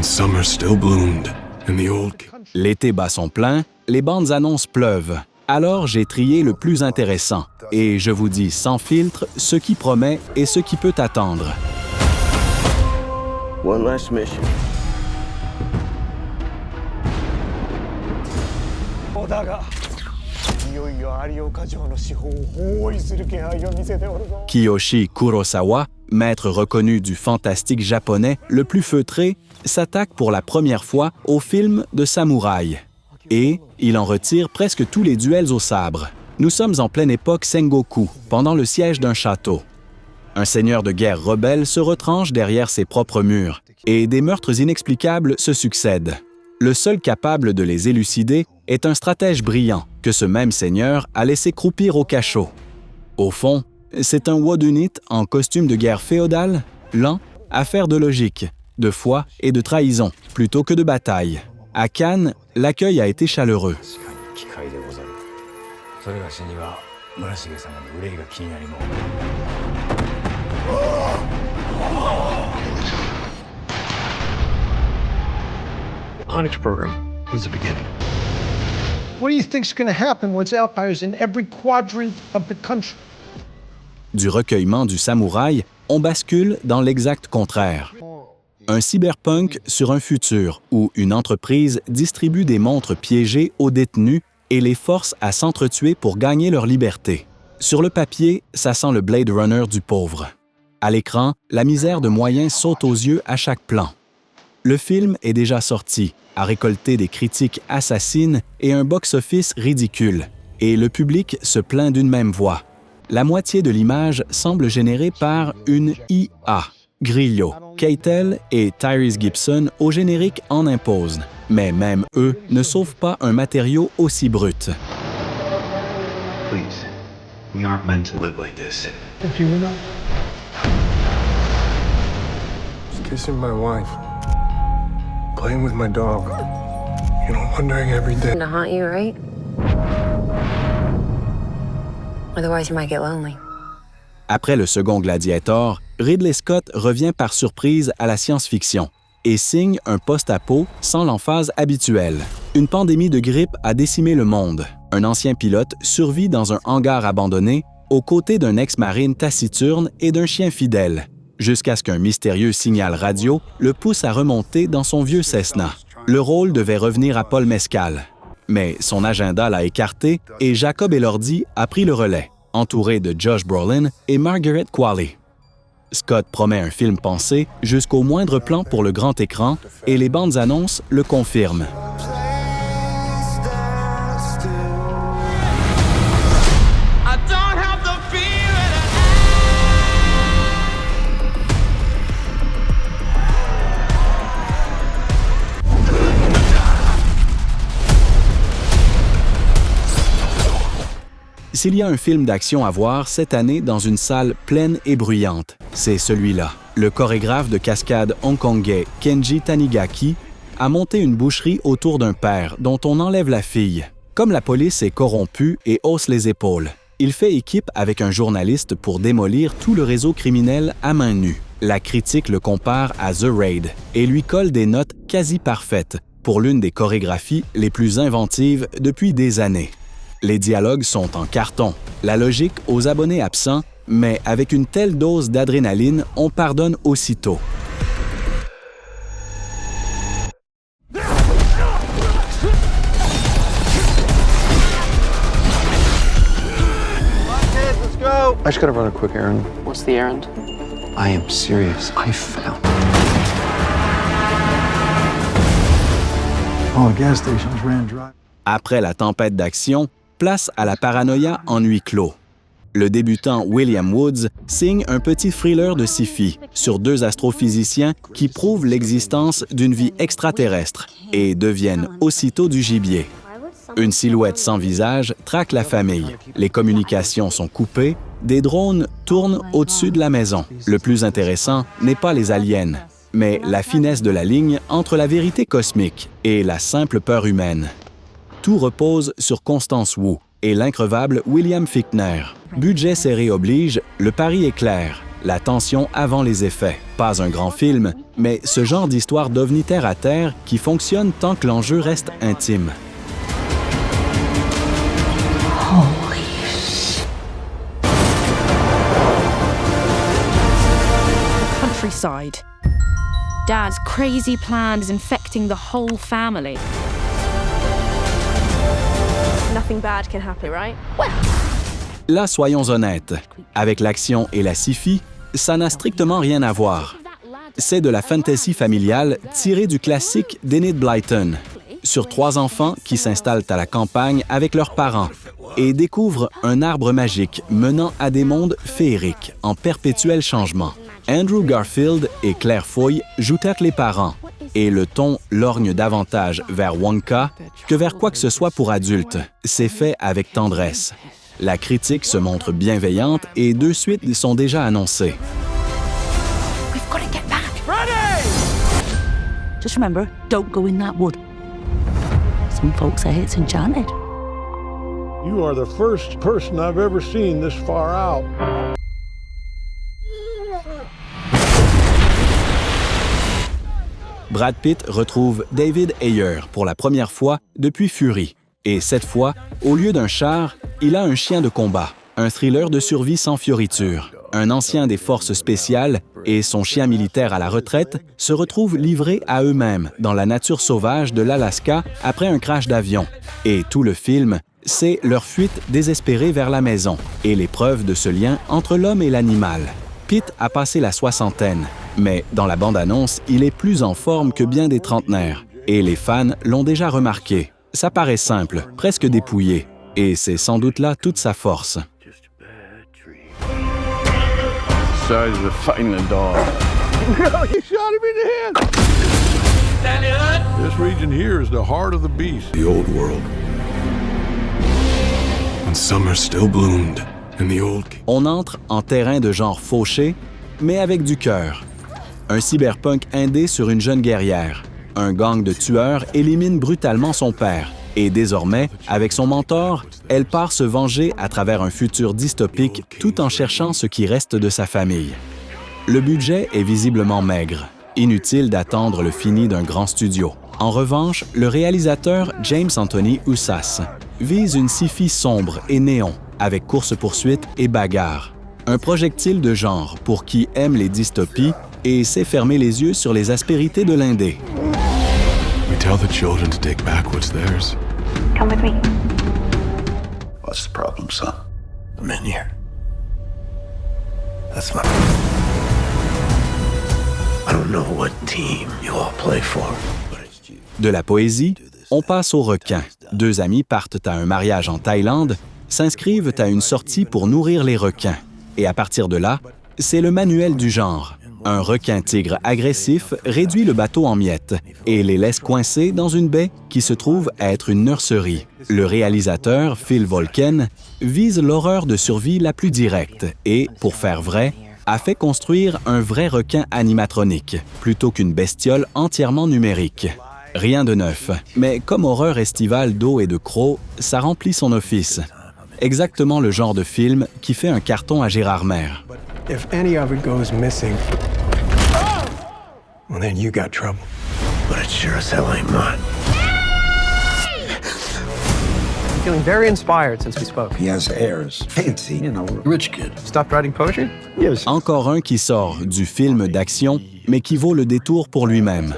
when summer still bloomed and the old... L'été bat son plein, les bandes annonces pleuvent. Alors j'ai trié le plus intéressant et je vous dis sans filtre ce qui promet et ce qui peut attendre. One last mission. Kiyoshi Kurosawa, maître reconnu du fantastique japonais le plus feutré, s'attaque pour la première fois au film de samouraï. Et il en retire presque tous les duels au sabre. Nous sommes en pleine époque Sengoku, pendant le siège d'un château. Un seigneur de guerre rebelle se retranche derrière ses propres murs, et des meurtres inexplicables se succèdent. Le seul capable de les élucider est un stratège brillant que ce même seigneur a laissé croupir au cachot. Au fond, c'est un whodunit en costume de guerre féodale, lent, affaire de logique, de foi et de trahison, plutôt que de bataille. À Cannes, l'accueil a été chaleureux. Onyx program was the beginning. What do you think's going to happen when empires in every quadrant of the country? Du recueillement du samouraï, on bascule dans l'exact contraire. Un cyberpunk sur un futur où une entreprise distribue des montres piégées aux détenus et les force à s'entretuer pour gagner leur liberté. Sur le papier, ça sent le Blade Runner du pauvre. À l'écran, la misère de moyens saute aux yeux à chaque plan. Le film est déjà sorti, a récolté des critiques assassines et un box-office ridicule, et le public se plaint d'une même voix. La moitié de l'image semble générée par une IA. Grillo, Keitel et Tyrese Gibson au générique en imposent, mais même eux ne sauvent pas un matériau aussi brut. Please, we aren't meant to live like this. If you were not. Just kissing my wife. Playing with my dog. You know, wondering every day. To haunt you, right? Otherwise, you might get lonely. Après le second Gladiator, Ridley Scott revient par surprise à la science-fiction et signe un post-apo sans l'emphase habituelle. Une pandémie de grippe a décimé le monde. Un ancien pilote survit dans un hangar abandonné aux côtés d'un ex-marine taciturne et d'un chien fidèle, jusqu'à ce qu'un mystérieux signal radio le pousse à remonter dans son vieux Cessna. Le rôle devait revenir à Paul Mescal, mais son agenda l'a écarté et Jacob Elordi a pris le relais, entouré de Josh Brolin et Margaret Qualley. Scott promet un film pensé jusqu'au moindre plan pour le grand écran et les bandes annonces le confirment. S'il y a un film d'action à voir cette année dans une salle pleine et bruyante, c'est celui-là. Le chorégraphe de cascade hongkongais Kenji Tanigaki a monté une boucherie autour d'un père dont on enlève la fille. Comme la police est corrompue et hausse les épaules, il fait équipe avec un journaliste pour démolir tout le réseau criminel à main nue. La critique le compare à The Raid et lui colle des notes quasi parfaites pour l'une des chorégraphies les plus inventives depuis des années. Les dialogues sont en carton, la logique aux abonnés absents, mais avec une telle dose d'adrénaline, on pardonne aussitôt. I just gotta run a quick errand. What's the errand? I am serious. I found. All the gas stations ran dry. Après la tempête d'action, place à la paranoïa en huis clos. Le débutant William Woods signe un petit thriller de sci-fi sur deux astrophysiciens qui prouvent l'existence d'une vie extraterrestre et deviennent aussitôt du gibier. Une silhouette sans visage traque la famille. Les communications sont coupées, des drones tournent au-dessus de la maison. Le plus intéressant n'est pas les aliens, mais la finesse de la ligne entre la vérité cosmique et la simple peur humaine. Tout repose sur Constance Wu et l'increvable William Fichtner. Budget serré oblige, le pari est clair, la tension avant les effets. Pas un grand film, Mais ce genre d'histoire d'ovni terre-à-terre qui fonctionne tant que l'enjeu reste intime. Countryside. Dad's crazy plan is infecting the whole family. Nothing bad can happen, right? Là, soyons honnêtes, avec l'action et la sci-fi, ça n'a strictement rien à voir. C'est de la fantasy familiale tirée du classique d'Enid Blyton, sur 3 enfants qui s'installent à la campagne avec leurs parents et découvrent un arbre magique menant à des mondes féeriques en perpétuel changement. Andrew Garfield et Claire Foy jouent avec les parents, et le ton lorgne davantage vers Wonka que vers quoi que ce soit pour adultes. C'est fait avec tendresse. La critique se montre bienveillante et 2 suites sont déjà annoncées. We've got to get back. Ready! Just remember, don't go in that wood. Some folks say it's enchanted. You are the first person I've ever seen this far out. Brad Pitt retrouve David Ayer pour la première fois depuis Fury. Et cette fois, au lieu d'un char, il a un chien de combat, un thriller de survie sans fioriture. Un ancien des forces spéciales et son chien militaire à la retraite se retrouvent livrés à eux-mêmes dans la nature sauvage de l'Alaska après un crash d'avion. Et tout le film, c'est leur fuite désespérée vers la maison et l'épreuve de ce lien entre l'homme et l'animal. Pitt a passé la 60aine, mais dans la bande-annonce, il est plus en forme que bien des trentenaires. Et les fans l'ont déjà remarqué. Ça paraît simple, presque dépouillé. Et c'est sans doute là toute sa force. Size of fighting a dog. You shot him in the head! This region here is the heart of the beast. The old world. When summer still bloomed in the old... On entre en terrain de genre fauché, mais avec du cœur. Un cyberpunk indé sur une jeune guerrière. Un gang de tueurs élimine brutalement son père. Et désormais, avec son mentor, elle part se venger à travers un futur dystopique tout en cherchant ce qui reste de sa famille. Le budget est visiblement maigre. Inutile d'attendre le fini d'un grand studio. En revanche, le réalisateur James Anthony Oussas vise une sci-fi sombre et néon, avec course-poursuite et bagarre. Un projectile de genre pour qui aime les dystopies et sait fermer les yeux sur les aspérités de l'indé. We tell the children to take back what's theirs. Come with me. What's the problem, son? The men here. That's my... I don't know what team you all play for, but it's you. De la poésie, on passe au requin. 2 amis partent à un mariage en Thaïlande, s'inscrivent à une sortie pour nourrir les requins. Et à partir de là, c'est le manuel du genre. Un requin-tigre agressif réduit le bateau en miettes et les laisse coincés dans une baie qui se trouve être une nurserie. Le réalisateur, Phil Volken, vise l'horreur de survie la plus directe et, pour faire vrai, a fait construire un vrai requin animatronique plutôt qu'une bestiole entièrement numérique. Rien de neuf, mais comme horreur estivale d'eau et de crocs, ça remplit son office. Exactement le genre de film qui fait un carton à Gérard Maire. If any of it goes missing, well, then you got trouble. But it sure as hell ain't mine. I'm feeling very inspired since we spoke. He has airs. Fancy, you know, rich kid. Stopped writing poetry? Yes. Encore un qui sort du film d'action, mais qui vaut le détour pour lui-même.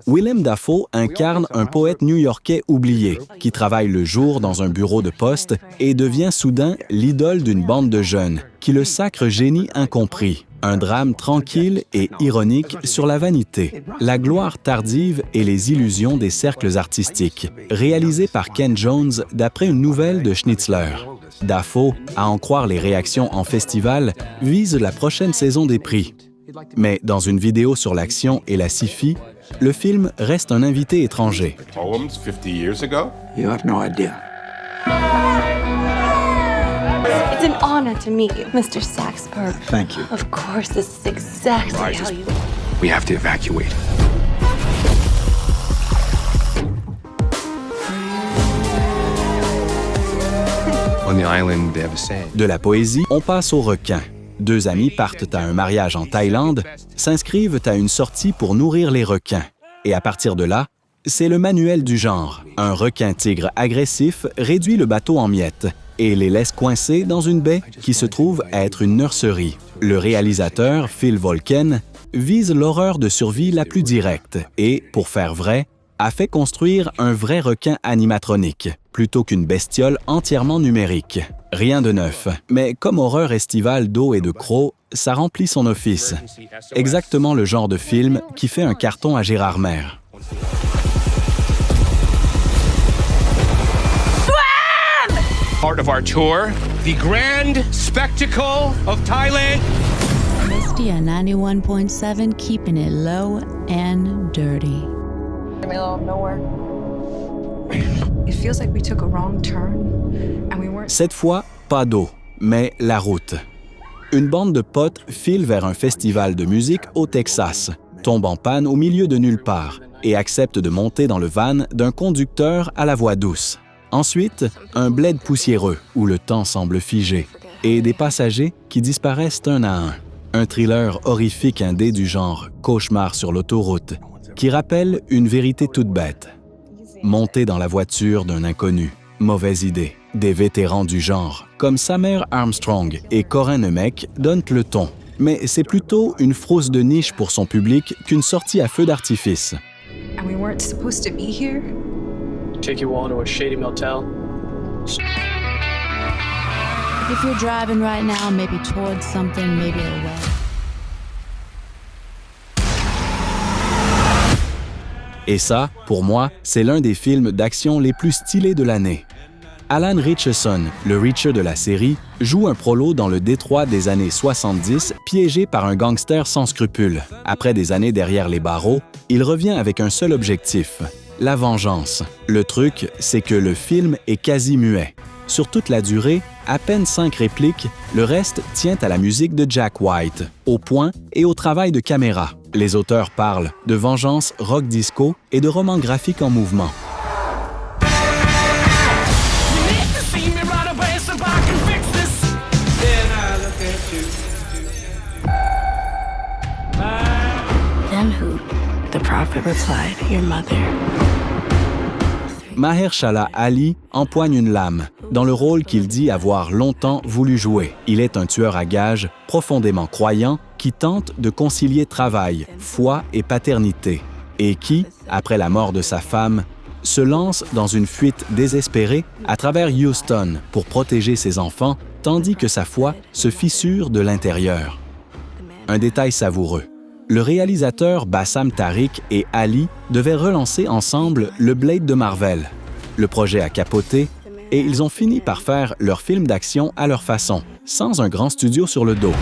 Willem Dafoe incarne un poète new-yorkais oublié qui travaille le jour dans un bureau de poste et devient soudain l'idole d'une bande de jeunes qui le sacre génie incompris. Un drame tranquille et ironique sur la vanité, la gloire tardive et les illusions des cercles artistiques, réalisé par Ken Jones d'après une nouvelle de Schnitzler. Dafoe, à en croire les réactions en festival, vise la prochaine saison des prix. Mais dans une vidéo sur l'action et la sci-fi, le film reste un invité étranger. Poems 50 years ago? You have no idea. It's an honor to meet you, Mr. Saxberg. Thank you. Of course, this is exactly how you... We have to evacuate. On the island, they have a saying. De la poésie, on passe au requin. 2 amis partent à un mariage en Thaïlande, s'inscrivent à une sortie pour nourrir les requins. Et à partir de là, c'est le manuel du genre. Un requin-tigre agressif réduit le bateau en miettes et les laisse coincés dans une baie qui se trouve être une nurserie. Le réalisateur, Phil Volken, vise l'horreur de survie la plus directe et, pour faire vrai, a fait construire un vrai requin animatronique, plutôt qu'une bestiole entièrement numérique. Rien de neuf, mais comme horreur estivale d'eau et de crocs, ça remplit son office. Exactement le genre de film qui fait un carton à Gérard Maire. Part of our tour, the grand spectacle of Thailand. Misty at 91.7, keeping it low and dirty. Middle of nowhere. It feels like we took a wrong turn and we weren't. Cette fois, pas d'eau, mais la route. Une bande de potes file vers un festival de musique au Texas, tombe en panne au milieu de nulle part et accepte de monter dans le van d'un conducteur à la voix douce. Ensuite, un bled poussiéreux où le temps semble figé et des passagers qui disparaissent un à un. Un thriller horrifique indé du genre « Cauchemar sur l'autoroute » qui rappelle une vérité toute bête. Monter dans la voiture d'un inconnu, mauvaise idée. Des vétérans du genre, comme Summer Armstrong et Corinne Nemec, donnent le ton. Mais c'est plutôt une frousse de niche pour son public qu'une sortie à feu d'artifice. And we weren't supposed to be here. Take you all to a shady motel. If you're driving right now, maybe towards something, maybe away. Et ça, pour moi, c'est l'un des films d'action les plus stylés de l'année. Alan Ritchson, le Reacher de la série, joue un prolo dans le Détroit des années 70, piégé par un gangster sans scrupules. Après des années derrière les barreaux, il revient avec un seul objectif, la vengeance. Le truc, c'est que le film est quasi muet. Sur toute la durée, à peine 5 répliques, le reste tient à la musique de Jack White, au point et au travail de caméra. Les auteurs parlent de vengeance rock disco et de romans graphiques en mouvement. Then who? The prophet replied, your mother. Mahershala Ali empoigne une lame, dans le rôle qu'il dit avoir longtemps voulu jouer. Il est un tueur à gages profondément croyant qui tente de concilier travail, foi et paternité, et qui, après la mort de sa femme, se lance dans une fuite désespérée à travers Houston pour protéger ses enfants, tandis que sa foi se fissure de l'intérieur. Un détail savoureux. Le réalisateur Bassam Tariq et Ali devaient relancer ensemble le Blade de Marvel. Le projet a capoté et ils ont fini par faire leur film d'action à leur façon, sans un grand studio sur le dos.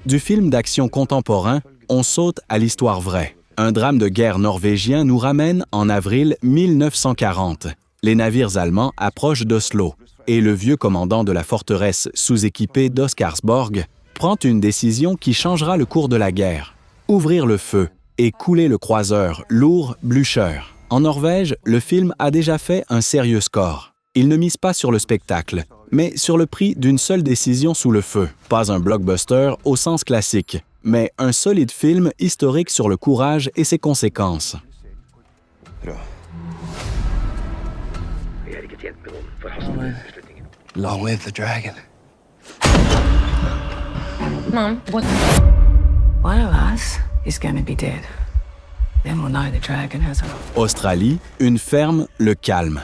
Du film d'action contemporain, on saute à l'histoire vraie. Un drame de guerre norvégien nous ramène en avril 1940. Les navires allemands approchent d'Oslo et le vieux commandant de la forteresse sous-équipée d'Oscarsborg prend une décision qui changera le cours de la guerre. Ouvrir le feu et couler le croiseur lourd Blücher. En Norvège, le film a déjà fait un sérieux score. Il ne mise pas sur le spectacle, mais sur le prix d'une seule décision sous le feu. Pas un blockbuster au sens classique, mais un solide film historique sur le courage et ses conséquences. Long live the dragon. Mom, what? One of us is gonna be dead. Then we'll know the dragon has a... Australie, une ferme, le calme.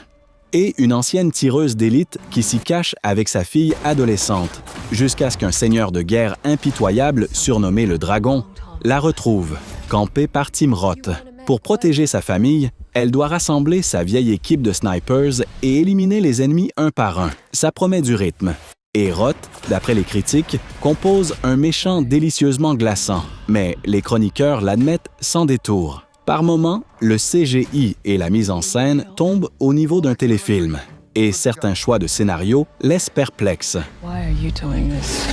Et une ancienne tireuse d'élite qui s'y cache avec sa fille adolescente, jusqu'à ce qu'un seigneur de guerre impitoyable, surnommé le Dragon, la retrouve, campée par Tim Roth. Pour protéger sa famille, elle doit rassembler sa vieille équipe de snipers et éliminer les ennemis un par un. Ça promet du rythme. Et Roth, d'après les critiques, compose un méchant délicieusement glaçant, mais les chroniqueurs l'admettent sans détour. Par moments, le CGI et la mise en scène tombent au niveau d'un téléfilm, et certains choix de scénario laissent perplexes. Why are you doing this?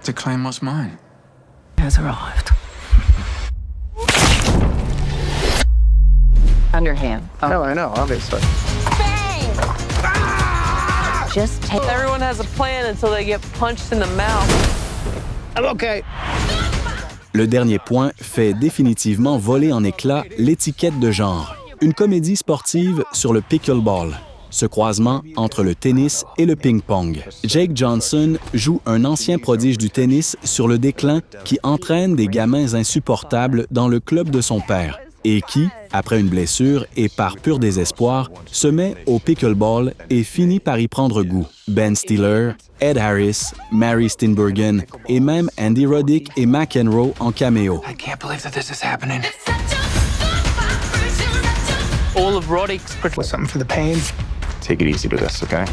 To claim what's mine. Has arrived. underhand. No, I know, obviously. Just take. Everyone has a plan until they get punched in the mouth. I'm okay. Le dernier point fait définitivement voler en éclats l'étiquette de genre. Une comédie sportive sur le pickleball, ce croisement entre le tennis et le ping-pong. Jake Johnson joue un ancien prodige du tennis sur le déclin qui entraîne des gamins insupportables dans le club de son père et qui, après une blessure et par pur désespoir, se met au pickleball et finit par y prendre goût. Ben Stiller, Ed Harris, Mary Steenburgen et même Andy Roddick et McEnroe en caméo. I can't believe that this is happening. All of Roddick's... With something for the pain. Take it easy with this, okay?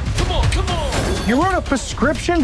You wrote a prescription?